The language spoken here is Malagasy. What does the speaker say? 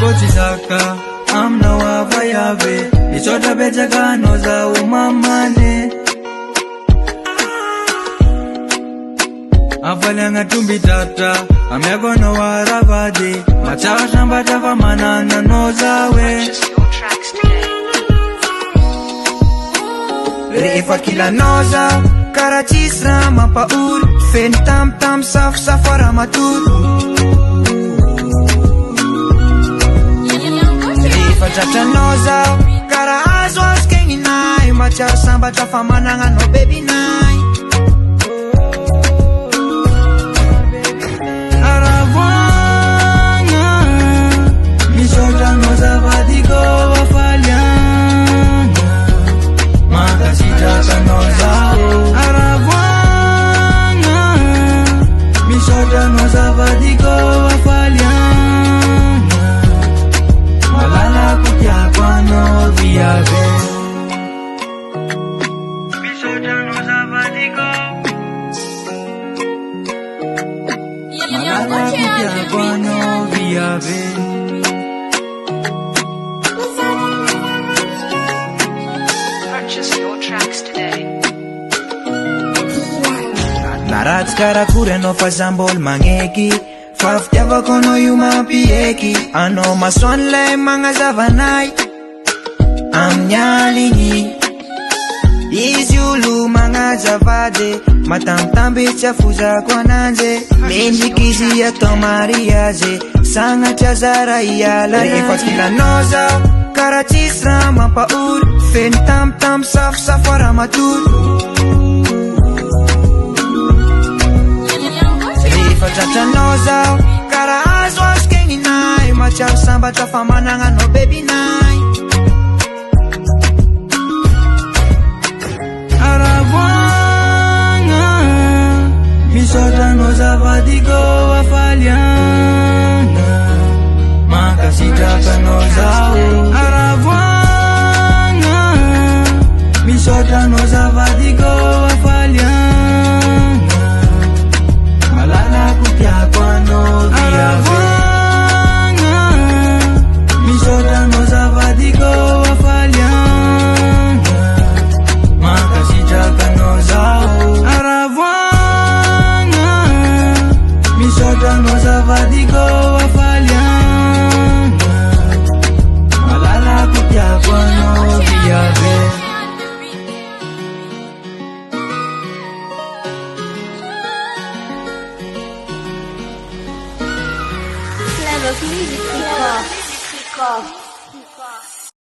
bochizaka amna wavayave ichota bechakano za umamane afalanga tumbi tata amyagono waravade machawa shamba tavamanana nozawe Rehefa kila noza karachisra mampaul feny tam safara matul Rehefa tratra noza kara azo askenginay machawa samba tafamanana no bebinay Aravanga mishotra noza vadiko wafalianga makasitaka noza Aravanga mishotra noza vadiko wafalianga malala kutya kwano viave mishotra noza vadiko malala kutya kwano viave Purchase your tracks today. Narats karakure no fazambol mangeki Faftyava kono yuma pieki Ano maswanle mga zavanay Amnyalingi Izyulu mga zavade Matamtambi chafuza kwa nanje Minjikizi ya tomariaze Sanga chazara iyala Rehefa kila noza karachisra mampaul Feny tam safara matul Rehefa tratra noza kara azo askenginay machawa samba tafamanana no bebinay Aravanga mishotra noza vadiko wafalianga makasitaka noza Aravanga mishotra noza vadiko wafalianga malala kutya kwano Aravanga mishotra noza vadiko wafalianga makasitaka noza Aravanga mishotra noza vadiko wafalianga malala kutya kwano viave Clever music kick off.